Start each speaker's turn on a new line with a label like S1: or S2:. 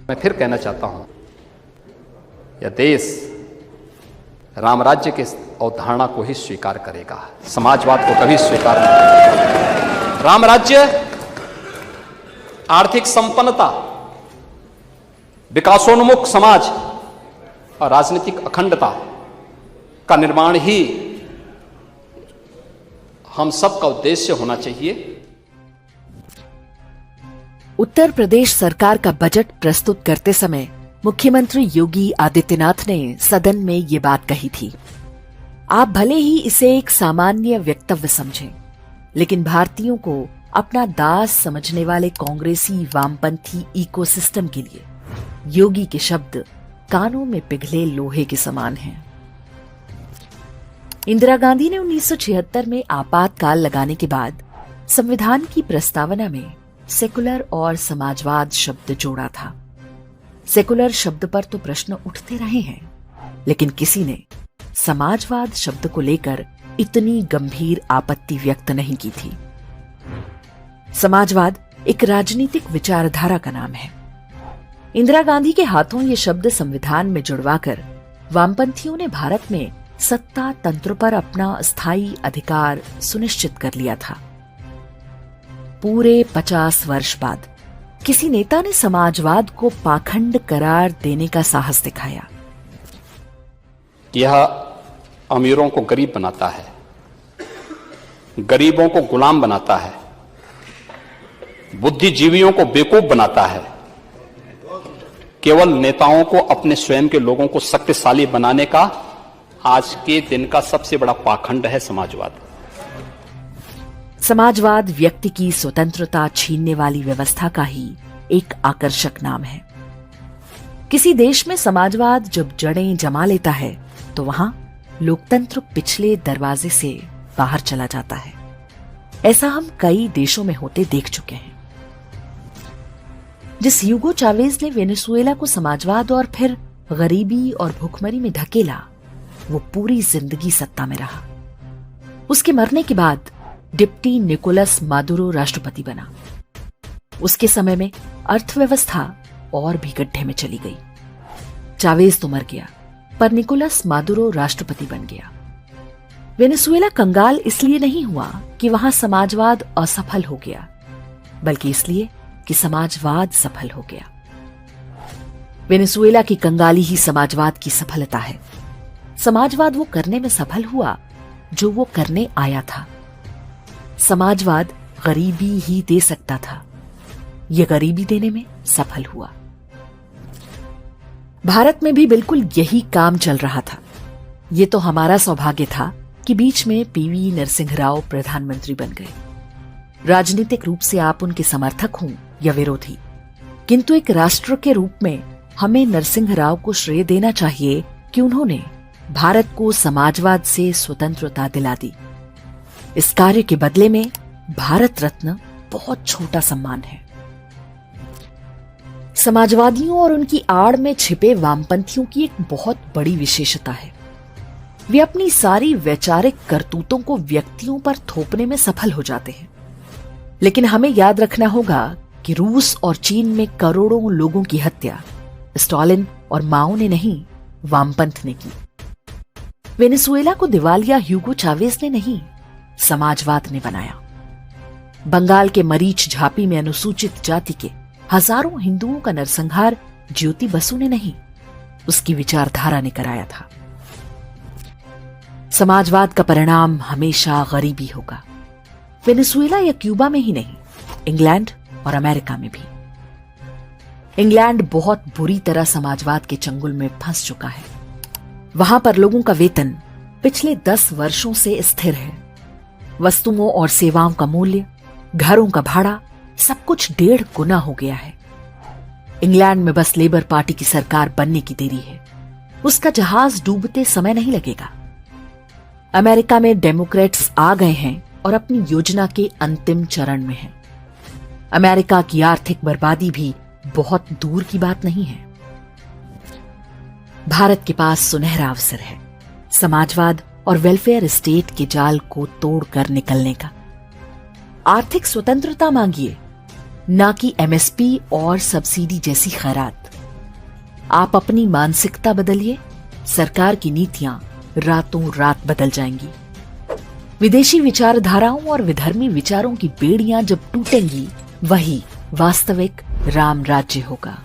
S1: मैं फिर कहना चाहता हूं, यह देश राम राज्य की अवधारणा को ही स्वीकार करेगा, समाजवाद को कभी स्वीकार नहीं करेगा। राम राज्य आर्थिक संपन्नता, विकासोन्मुख समाज और राजनीतिक अखंडता का निर्माण ही हम सबका उद्देश्य होना चाहिए।
S2: उत्तर प्रदेश सरकार का बजट प्रस्तुत करते समय मुख्यमंत्री योगी आदित्यनाथ ने सदन में ये बात कही थी। आप भले ही इसे एक सामान्य वक्तव्य समझें, लेकिन भारतीयों को अपना दास समझने वाले कांग्रेसी वामपंथी इकोसिस्टम के लिए योगी के शब्द कानों में पिघले लोहे के समान हैं। इंदिरा गांधी ने 1976 में आपातकाल लगाने के बाद संविधान की प्रस्तावना में सेकुलर और समाजवाद शब्द जोड़ा था। सेकुलर शब्द पर तो प्रश्न उठते रहे हैं, लेकिन किसी ने समाजवाद शब्द को लेकर इतनी गंभीर आपत्ति व्यक्त नहीं की थी। समाजवाद एक राजनीतिक विचारधारा का नाम है। इंदिरा गांधी के हाथों ये शब्द संविधान में जुड़वाकर वामपंथियों ने भारत में सत्ता तंत्र पर अपना स्थायी अधिकार सुनिश्चित कर लिया था। पूरे 50 वर्ष बाद किसी नेता ने समाजवाद को पाखंड करार देने का साहस दिखाया।
S1: यह अमीरों को गरीब बनाता है, गरीबों को गुलाम बनाता है, बुद्धिजीवियों को बेवकूफ बनाता है, केवल नेताओं को अपने स्वयं के लोगों को शक्तिशाली बनाने का आज के दिन का सबसे बड़ा पाखंड है समाजवाद।
S2: समाजवाद व्यक्ति की स्वतंत्रता छीनने वाली व्यवस्था का ही एक आकर्षक नाम है। किसी देश में समाजवाद जब जड़ें जमा लेता है तो वहां लोकतंत्र पिछले दरवाजे से बाहर चला जाता है। ऐसा हम कई देशों में होते देख चुके हैं। जिस ह्यूगो चावेज ने वेनेजुएला को समाजवाद और फिर गरीबी और भूखमरी में धकेला, वो पूरी जिंदगी सत्ता में रहा। उसके मरने के बाद डिप्टी निकोलस मादुरो राष्ट्रपति बना। उसके समय में अर्थव्यवस्था और भी गड्ढे में चली गई। चावेज तो मर गया, पर निकोलस मादुरो राष्ट्रपति बन गया। वेनेजुएला कंगाल इसलिए नहीं हुआ कि वहां समाजवाद असफल हो गया, बल्कि इसलिए कि समाजवाद सफल हो गया। वेनेजुएला की कंगाली ही समाजवाद की सफलता है। समाजवाद वो करने में सफल हुआ जो वो करने आया था। समाजवाद गरीबी ही दे सकता था, यह गरीबी देने में सफल हुआ। भारत में भी बिल्कुल यही काम चल रहा था। ये तो हमारा सौभाग्य था कि बीच में पीवी नरसिंह राव प्रधानमंत्री बन गए। राजनीतिक रूप से आप उनके समर्थक हों या विरोधी, किंतु एक राष्ट्र के रूप में हमें नरसिंह राव को श्रेय देना चाहिए कि उन्होंने भारत को समाजवाद से स्वतंत्रता दिला दी। इस कार्य के बदले में भारत रत्न बहुत छोटा सम्मान है। समाजवादियों और उनकी आड़ में छिपे वामपंथियों की एक बहुत बड़ी विशेषता है। वे अपनी सारी वैचारिक करतूतों को व्यक्तियों पर थोपने में सफल हो जाते हैं। लेकिन हमें याद रखना होगा कि रूस और चीन में करोड़ों लोगों की हत्या स्टालिन और माओ ने नहीं, वामपंथ ने की। वेनेजुएला को दिवालिया ह्यूगो चावेज ने नहीं, समाजवाद ने बनाया। बंगाल के मरीच झापी में अनुसूचित जाति के हजारों हिंदुओं का नरसंहार ज्योति बसु ने नहीं, उसकी विचारधारा ने कराया था। समाजवाद का परिणाम हमेशा गरीबी होगा। वेनेजुएला या क्यूबा में ही नहीं, इंग्लैंड और अमेरिका में भी। इंग्लैंड बहुत बुरी तरह समाजवाद के चंगुल में फंस चुका है। वहां पर लोगों का वेतन पिछले 10 वर्षों से स्थिर है। वस्तुओं और सेवाओं का मूल्य, घरों का भाड़ा, सब कुछ 1.5 गुना हो गया है। इंग्लैंड में बस लेबर पार्टी की सरकार बनने की देरी है। उसका जहाज डूबते समय नहीं लगेगा। अमेरिका में डेमोक्रेट्स आ गए हैं और अपनी योजना के अंतिम चरण में हैं। अमेरिका की आर्थिक बर्बादी भी बहुत दूर की बात नहीं है। भारत के पास सुनहरा अवसर है समाजवाद और वेलफेयर स्टेट के जाल को तोड़कर निकलने का। आर्थिक स्वतंत्रता मांगिए, ना कि एमएसपी और सब्सिडी जैसी खैरात। आप अपनी मानसिकता बदलिए, सरकार की नीतियां रातों रात बदल जाएंगी। विदेशी विचारधाराओं और विधर्मी विचारों की बेड़ियां जब टूटेंगी, वही वास्तविक राम राज्य होगा।